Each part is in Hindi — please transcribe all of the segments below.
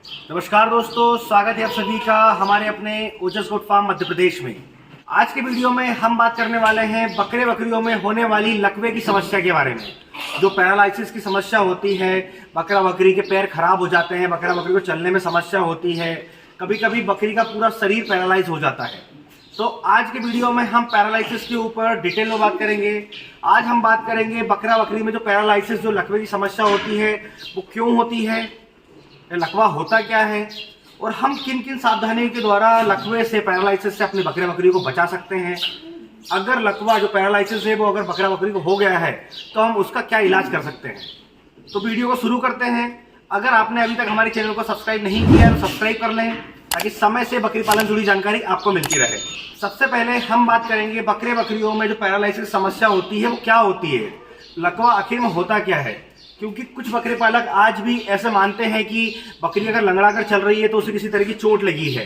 नमस्कार दोस्तों, स्वागत है आप सभी का हमारे अपने ओजस गोट फार्म मध्य प्रदेश में। आज के वीडियो में हम बात करने वाले हैं बकरे बकरियों में होने वाली लकवे की समस्या के बारे में। जो पैरालाइसिस की समस्या होती है, बकरा बकरी के पैर खराब हो जाते हैं, बकरा बकरी को चलने में समस्या होती है, कभी कभी बकरी का पूरा शरीर पैरालाइज हो जाता है। तो आज के वीडियो में हम पैरालाइसिस के ऊपर डिटेल में बात करेंगे। आज हम बात करेंगे बकरा बकरी में जो पैरालाइसिस, जो लकवे की समस्या होती है वो क्यों होती है, लकवा होता क्या है और हम किन किन सावधानियों के द्वारा लकवे से, पैरालाइसिस से अपने बकरे बकरी को बचा सकते हैं। अगर लकवा, जो पैरालाइसिस है, वो अगर बकरा बकरी को हो गया है तो हम उसका क्या इलाज कर सकते हैं। तो वीडियो को शुरू करते हैं। अगर आपने अभी तक हमारे चैनल को सब्सक्राइब नहीं किया तो सब्सक्राइब कर लें ताकि समय से बकरी पालन जुड़ी जानकारी आपको मिलती रहे। सबसे पहले हम बात करेंगे बकरे बकरियों में जो पैरालाइसिस समस्या होती है वो क्या होती है, लकवा आखिर में होता क्या है। क्योंकि कुछ बकरे पालक आज भी ऐसे मानते हैं कि बकरी अगर लंगड़ा कर चल रही है तो उसे किसी तरह की चोट लगी है,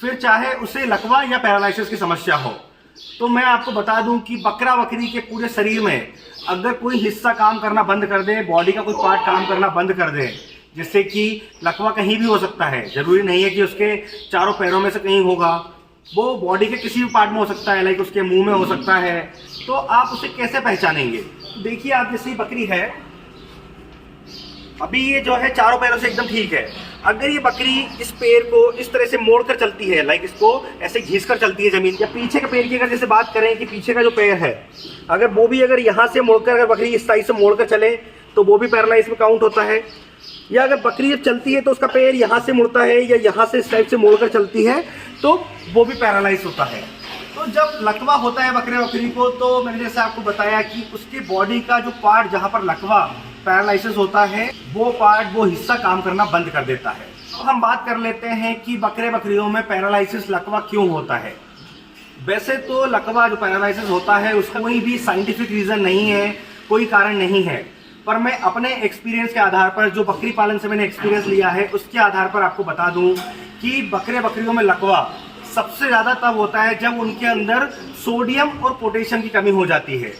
फिर चाहे उसे लकवा या पैरालाइसिस की समस्या हो। तो मैं आपको बता दूं कि बकरा बकरी के पूरे शरीर में अगर कोई हिस्सा काम करना बंद कर दे, बॉडी का कोई पार्ट काम करना बंद कर दे, जिससे कि लकवा कहीं भी हो सकता है, जरूरी नहीं है कि उसके चारों पैरों में से कहीं होगा, वो बॉडी के किसी भी पार्ट में हो सकता है, लाइक उसके मुंह में हो सकता है। तो आप उसे कैसे पहचानेंगे? देखिए, आप जैसी बकरी है, अभी ये जो है चारों पैरों से एकदम ठीक है। अगर ये बकरी इस पैर को इस तरह से मोड़कर चलती है, लाइक इसको ऐसे घिसकर चलती है जमीन, या पीछे के पैर की अगर जैसे बात करें कि पीछे का जो पैर है, अगर वो भी अगर यहाँ से मोड़कर, अगर बकरी इस साइड से मोड़कर चले तो वो भी पैरालाइज में काउंट होता है। या अगर बकरी जब चलती है तो उसका पैर यहाँ से मुड़ता है या यहाँ से इस टाइप से मोड़कर चलती है तो वो भी पैरालाइज होता है। तो जब लकवा होता है बकरे बकरी को, तो मैंने जैसे आपको बताया कि उसके बॉडी का जो पार्ट जहाँ पर लकवा पैरालाइसिस होता है, वो पार्ट, वो हिस्सा काम करना बंद कर देता है। तो हम बात कर लेते हैं कि बकरे बकरियों में पैरालाइसिस, लकवा क्यों होता है। वैसे तो लकवा जो पैरालाइसिस होता है उसका कोई भी साइंटिफिक रीजन नहीं है, कोई कारण नहीं है, पर मैं अपने एक्सपीरियंस के आधार पर, जो बकरी पालन से मैंने एक्सपीरियंस लिया है उसके आधार पर आपको बता दूं कि बकरे बकरियों में लकवा सबसे ज्यादा तब होता है जब उनके अंदर सोडियम और पोटेशियम की कमी हो जाती है।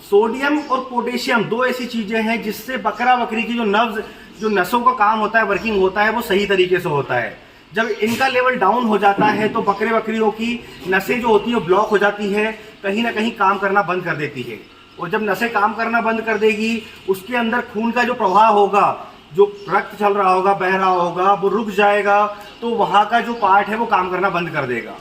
सोडियम और पोटेशियम दो ऐसी चीजें हैं जिससे बकरा बकरी की जो नर्व्स, जो नसों का काम होता है, वर्किंग होता है, वो सही तरीके से होता है। जब इनका लेवल डाउन हो जाता है तो बकरे बकरियों की नसें जो होती है ब्लॉक हो जाती है, कहीं ना कहीं काम करना बंद कर देती है। और जब नसें काम करना बंद कर देगी, उसके अंदर खून का जो प्रवाह होगा, जो रक्त चल रहा होगा, बह रहा होगा, वो रुक जाएगा, तो वहाँ का जो पार्ट है वो काम करना बंद कर देगा।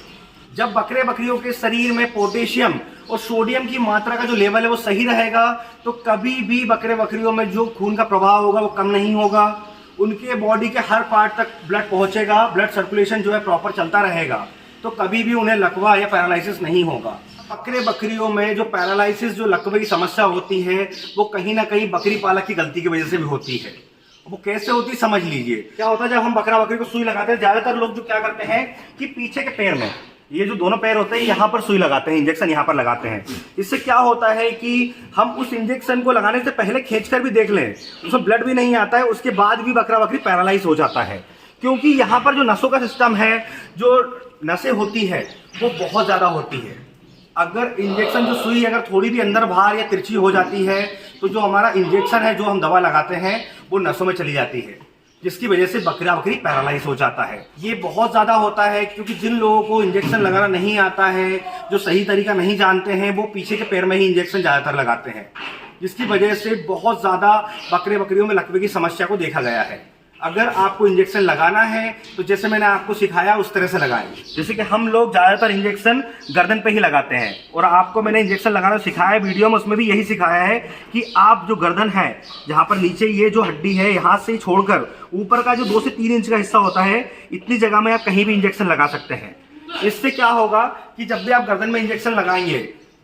जब बकरे बकरियों के शरीर में पोटेशियम और सोडियम की मात्रा का जो लेवल है वो सही रहेगा तो कभी भी बकरे बकरियों में जो खून का प्रवाह होगा वो कम नहीं होगा, उनके बॉडी के हर पार्ट तक ब्लड पहुंचेगा, ब्लड सर्कुलेशन जो है प्रॉपर चलता रहेगा, तो कभी भी उन्हें लकवा या पैरालाइसिस नहीं होगा। बकरे बकरियों में जो पैरालाइसिस, जो लकवे की समस्या होती है, वो कहीं ना कहीं बकरी पालक की गलती की वजह से भी होती है। वो कैसे होती है समझ लीजिए। क्या होता है, जब हम बकरा बकरी को सुई लगाते हैं, ज्यादातर लोग जो क्या करते हैं कि पीछे के पैर में, ये जो दोनों पैर होते हैं, यहाँ पर सुई लगाते हैं, इंजेक्शन यहाँ पर लगाते हैं। इससे क्या होता है कि हम उस इंजेक्शन को लगाने से पहले खींचकर भी देख लें, उसमें ब्लड भी नहीं आता है, उसके बाद भी बकरा बकरी पैरालाइज हो जाता है। क्योंकि यहाँ पर जो नसों का सिस्टम है, जो नसें होती है, वो बहुत ज्यादा होती है। अगर इंजेक्शन, जो सुई अगर थोड़ी भी अंदर बाहर या तिरछी हो जाती है तो जो हमारा इंजेक्शन है, जो हम दवा लगाते हैं, वो नसों में चली जाती है, जिसकी वजह से बकरा बकरी पैरालाइज हो जाता है। ये बहुत ज्यादा होता है क्योंकि जिन लोगों को इंजेक्शन लगाना नहीं आता है, जो सही तरीका नहीं जानते हैं, वो पीछे के पैर में ही इंजेक्शन ज्यादातर लगाते हैं, जिसकी वजह से बहुत ज्यादा बकरे बकरियों में लकवे की समस्या को देखा गया है। अगर आपको इंजेक्शन लगाना है तो जैसे मैंने आपको सिखाया उस तरह से लगाएं। जैसे कि हम लोग ज्यादातर इंजेक्शन गर्दन पे ही लगाते हैं, और आपको मैंने इंजेक्शन लगाना सिखाया है वीडियो में, उसमें भी यही सिखाया है कि आप जो गर्दन है, जहाँ पर नीचे ये जो हड्डी है, यहाँ से छोड़कर ऊपर का जो 2 से 3 इंच का हिस्सा होता है, इतनी जगह में आप कहीं भी इंजेक्शन लगा सकते हैं। इससे क्या होगा कि जब भी आप गर्दन में इंजेक्शन लगाएंगे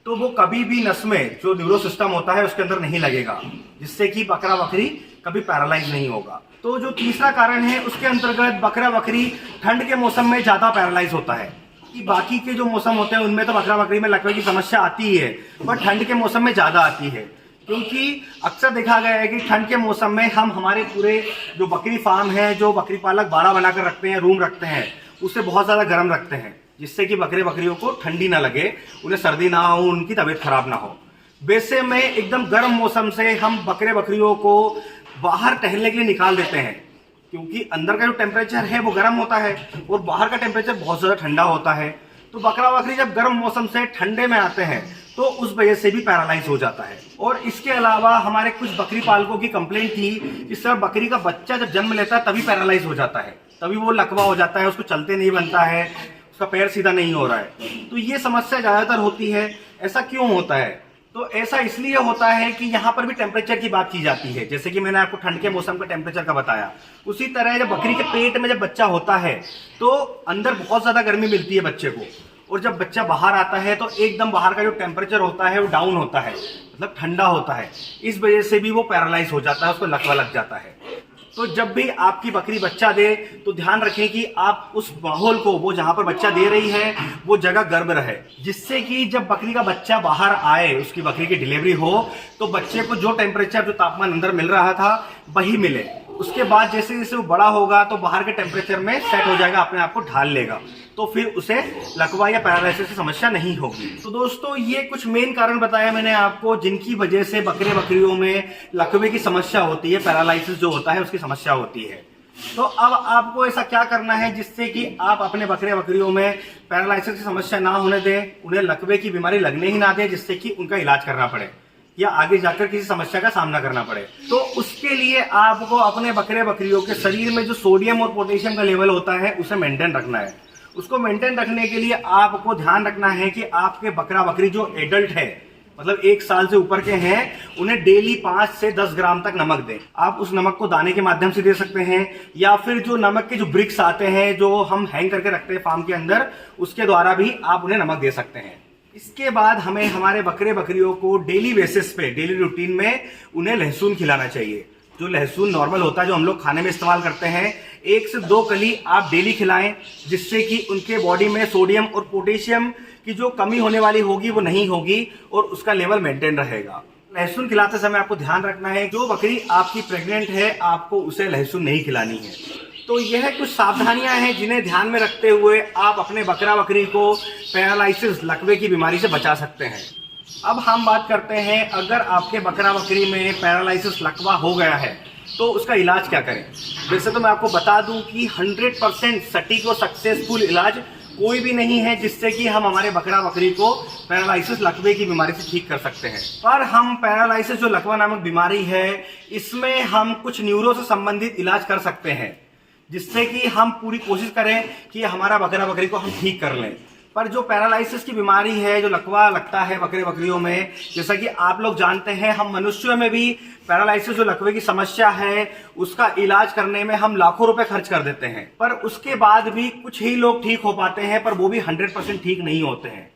तो वो कभी भी नस में जो न्यूरो सिस्टम होता है उसके अंदर नहीं लगेगा, जिससे कि बकरा बकरी कभी पैरालाइज नहीं होगा। तो जो तीसरा कारण है उसके अंतर्गत बकरा बकरी ठंड के मौसम में ज्यादा पैरालाइज होता है। कि बाकी के जो मौसम होते हैं उनमें तो बकरा बकरी में लकवे की समस्या आती ही है, पर ठंड के मौसम में ज्यादा आती है। क्योंकि अक्सर देखा गया है कि ठंड के मौसम में हम हमारे पूरे जो बकरी फार्म है, जो बकरी पालक बाड़ा बनाकर रखते हैं, रूम रखते हैं, उसे बहुत ज्यादा गर्म रखते हैं, जिससे कि बकरे बकरियों को ठंडी ना लगे, उन्हें सर्दी ना हो, उनकी तबीयत खराब ना हो। वैसे में एकदम गर्म मौसम से हम बकरे बकरियों को बाहर टहलने के लिए निकाल देते हैं, क्योंकि अंदर का जो टेम्परेचर है वो गर्म होता है और बाहर का टेम्परेचर बहुत ज़्यादा ठंडा होता है। तो बकरा बकरी जब गर्म मौसम से ठंडे में आते हैं तो उस वजह से भी पैरालाइज हो जाता है। और इसके अलावा हमारे कुछ बकरी पालकों की कंप्लेंट थी कि सर बकरी का बच्चा जब जन्म लेता है तभी पैरालाइज हो जाता है, तभी वो लकवा हो जाता है, उसको चलते नहीं बनता है, उसका पैर सीधा नहीं हो रहा है। तो ये समस्या ज़्यादातर होती है। ऐसा क्यों होता है? तो ऐसा इसलिए होता है कि यहाँ पर भी टेम्परेचर की बात की जाती है। जैसे कि मैंने आपको ठंड के मौसम का टेम्परेचर का बताया, उसी तरह जब बकरी के पेट में जब बच्चा होता है तो अंदर बहुत ज़्यादा गर्मी मिलती है बच्चे को, और जब बच्चा बाहर आता है तो एकदम बाहर का जो टेम्परेचर होता है वो डाउन होता है, मतलब ठंडा होता है। इस वजह से भी वो पैरालाइज हो जाता है, उसको लकवा लग जाता है। तो जब भी आपकी बकरी बच्चा दे तो ध्यान रखें कि आप उस माहौल को, वो जहाँ पर बच्चा दे रही है वो जगह गर्म रहे, जिससे कि जब बकरी का बच्चा बाहर आए, उसकी बकरी की डिलीवरी हो, तो बच्चे को जो टेम्परेचर, जो तापमान अंदर मिल रहा था वही मिले। उसके बाद जैसे जैसे वो बड़ा होगा तो बाहर के टेम्परेचर में सेट हो जाएगा, अपने आप को ढाल लेगा, तो फिर उसे लकवा या पैरालाइसिस की समस्या नहीं होगी। तो दोस्तों ये कुछ मेन कारण बताया मैंने आपको जिनकी वजह से बकरियों में लकवे की समस्या होती है, पैरालाइसिस जो होता है उसकी समस्या होती है। तो अब आपको ऐसा क्या करना है जिससे कि आप अपने बकरियों में पैरालाइसिस की समस्या ना होने दें, उन्हें लकवे की बीमारी लगने ही ना दें, जिससे कि उनका इलाज करना पड़े या आगे जाकर किसी समस्या का सामना करना पड़े। तो उसके लिए आपको अपने बकरियों के शरीर में जो सोडियम और पोटेशियम का लेवल होता है उसे मेंटेन रखना है। उसको मेंटेन रखने के लिए आपको ध्यान रखना है कि आपके बकरी जो एडल्ट है, मतलब 1 साल से ऊपर के हैं, उन्हें डेली 5 से 10 ग्राम तक नमक दें। आप उस नमक को दाने के माध्यम से दे सकते हैं, या फिर जो नमक के जो ब्रिक्स आते हैं जो हम हैंग करके रखते हैं फार्म के अंदर, उसके द्वारा भी आप उन्हें नमक दे सकते हैं। इसके बाद हमें हमारे बकरियों को डेली बेसिस पे, डेली रूटीन में उन्हें लहसुन खिलाना चाहिए। जो लहसुन नॉर्मल होता है, जो हम लोग खाने में इस्तेमाल करते हैं, 1 से 2 कली आप डेली खिलाएं, जिससे कि उनके बॉडी में सोडियम और पोटेशियम की जो कमी होने वाली होगी वो नहीं होगी और उसका लेवल मेंटेन रहेगा। लहसुन खिलाते समय आपको ध्यान रखना है, जो बकरी आपकी प्रेग्नेंट है आपको उसे लहसुन नहीं खिलानी है। तो यह कुछ सावधानियां हैं जिन्हें ध्यान में रखते हुए आप अपने बकरी को पैरालाइसिस, लकवे की बीमारी से बचा सकते हैं। अब हम बात करते हैं, अगर आपके बकरी में पैरालाइसिस, लकवा हो गया है तो उसका इलाज क्या करें। वैसे तो मैं आपको बता दूं कि 100% सटीक और सक्सेसफुल इलाज कोई भी नहीं है जिससे कि हम हमारे बकरी को पैरालाइसिस, लकवे की बीमारी से ठीक कर सकते हैं। पर हम पैरालाइसिस, जो लकवा नामक बीमारी है, इसमें हम कुछ न्यूरो से संबंधित इलाज कर सकते हैं, जिससे कि हम पूरी कोशिश करें कि हमारा बकरी को हम ठीक कर लें। पर जो पैरालाइसिस की बीमारी है, जो लकवा लगता है बकरियों में, जैसा कि आप लोग जानते हैं, हम मनुष्यों में भी पैरालाइसिस, जो लकवे की समस्या है, उसका इलाज करने में हम लाखों रुपए खर्च कर देते हैं। पर उसके बाद भी कुछ ही लोग ठीक हो पाते हैं, पर वो भी 100% ठीक नहीं होते हैं।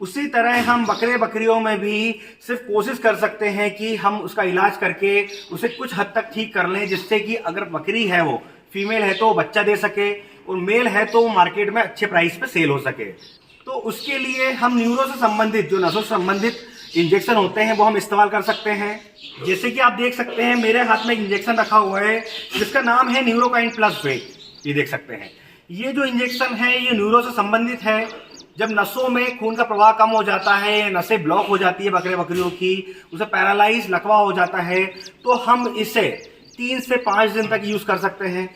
उसी तरह हम बकरियों में भी सिर्फ कोशिश कर सकते हैं कि हम उसका इलाज करके उसे कुछ हद तक ठीक कर लें, जिससे कि अगर बकरी है, वो फीमेल है तो बच्चा दे सके, और मेल है तो मार्केट में अच्छे प्राइस पे सेल हो सके। तो उसके लिए हम न्यूरो से संबंधित, जो नसों से संबंधित इंजेक्शन होते हैं वो हम इस्तेमाल कर सकते हैं। जैसे कि आप देख सकते हैं मेरे हाथ में एक इंजेक्शन रखा हुआ है जिसका नाम है न्यूरोकाइन प्लस वे। ये देख सकते हैं, ये जो इंजेक्शन है ये न्यूरो से संबंधित है। जब नसों में खून का प्रवाह कम हो जाता है, नसें ब्लॉक हो जाती है बकरियों की, उसे पैरालाइज, लकवा हो जाता है, तो हम इसे 3 से 5 दिन तक यूज कर सकते हैं।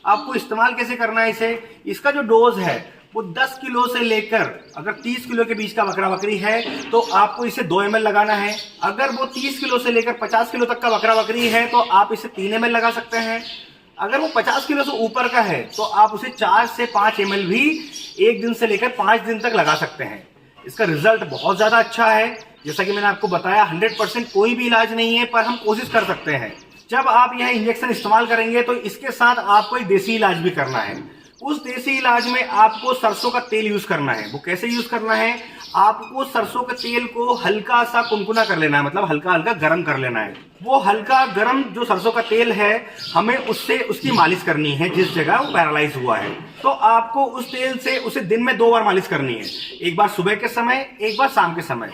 आपको इस्तेमाल कैसे करना है इसे, इसका जो डोज है वो 10 किलो से लेकर, अगर 30 किलो के बीच का बकरी है तो आपको इसे 2 ml लगाना है। अगर वो 30 किलो से लेकर 50 किलो तक का बकरी है तो आप इसे 3 ml लगा सकते हैं। अगर वो 50 किलो से ऊपर का है तो आप उसे 4 से 5 ml भी 1 दिन से लेकर 5 दिन तक लगा सकते हैं। इसका रिजल्ट बहुत ज़्यादा अच्छा है। जैसा कि मैंने आपको बताया, 100% कोई भी इलाज नहीं है, पर हम कोशिश कर सकते हैं। जब आप यह इंजेक्शन इस्तेमाल करेंगे तो इसके साथ आपको एक देसी इलाज भी करना है। उस देसी इलाज में आपको सरसों का तेल यूज करना है। वो कैसे यूज करना है, आपको सरसों के तेल को हल्का सा कुनकुना कर लेना है, मतलब हल्का हल्का गर्म कर लेना है। वो हल्का गर्म जो सरसों का तेल है, हमें उससे उसकी मालिश करनी है जिस जगह वो पैरालाइज हुआ है। तो आपको उस तेल से उसे दिन में 2 बार मालिश करनी है, एक बार सुबह के समय, एक बार शाम के समय।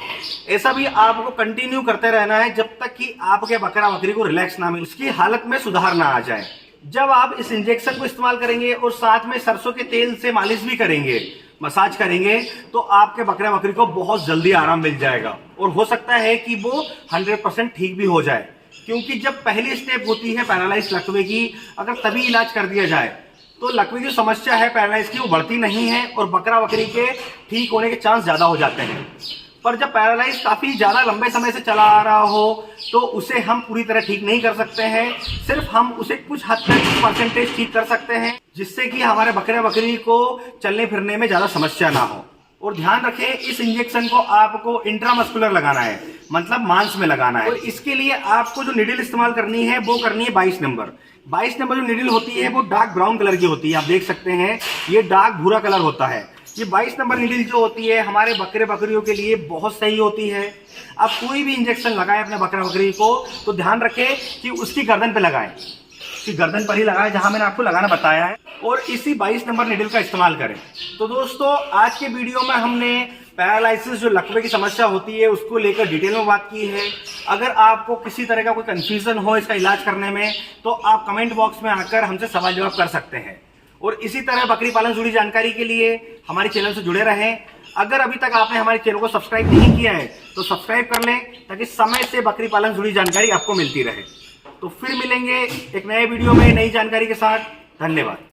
ऐसा भी आपको कंटिन्यू करते रहना है जब तक कि आपके बकरी को रिलैक्स ना मिले, उसकी हालत में सुधार ना आ जाए। जब आप इस इंजेक्शन को इस्तेमाल करेंगे और साथ में सरसों के तेल से मालिश भी करेंगे, मसाज करेंगे, तो आपके बकरी को बहुत जल्दी आराम मिल जाएगा और हो सकता है कि वो 100% ठीक भी हो जाए। क्योंकि जब पहली स्टेप होती है पैरालाइज लकवे की, अगर तभी इलाज कर दिया जाए तो लकवे की समस्या है पैरालाइज की वो बढ़ती नहीं है और बकरा बकरी के ठीक होने के चांस ज़्यादा हो जाते हैं। पर जब पैरालाइज काफ़ी ज़्यादा लंबे समय से चला आ रहा हो तो उसे हम पूरी तरह ठीक नहीं कर सकते हैं, सिर्फ हम उसे कुछ हद तक परसेंटेज ठीक कर सकते हैं, जिससे कि हमारे बकरे बकरी को चलने फिरने में ज़्यादा समस्या ना हो। और ध्यान रखें, इस इंजेक्शन को आपको इंट्रामस्कुलर लगाना है, मतलब मांस में लगाना है। और इसके लिए आपको जो निडल इस्तेमाल करनी है वो करनी है 22 नंबर। 22 नंबर जो निडल होती है वो डार्क ब्राउन कलर की होती है, आप देख सकते हैं ये डार्क भूरा कलर होता है। ये 22 नंबर निडल जो होती है हमारे बकरे बकरियों के लिए बहुत सही होती है। आप कोई भी इंजेक्शन लगाएं अपने बकरा बकरी को तो ध्यान रखें कि उसकी गर्दन पे लगाएं, उसकी गर्दन पर ही लगाएं जहां मैंने आपको लगाना बताया है, और इसी 22 नंबर निडल का इस्तेमाल करें। तो दोस्तों, आज के वीडियो में हमने पैरालिसिस जो लकवे की समस्या होती है उसको लेकर डिटेल में बात की है। अगर आपको किसी तरह का कोई कंफ्यूजन हो इसका इलाज करने में तो आप कमेंट बॉक्स में आकर हमसे सवाल जवाब कर सकते हैं। और इसी तरह बकरी पालन से जुड़ी जानकारी के लिए हमारे चैनल से जुड़े रहें। अगर अभी तक आपने हमारे चैनल को सब्सक्राइब नहीं किया है तो सब्सक्राइब कर लें ताकि समय से बकरी पालन से जुड़ी जानकारी आपको मिलती रहे। तो फिर मिलेंगे एक नए वीडियो में नई जानकारी के साथ। धन्यवाद।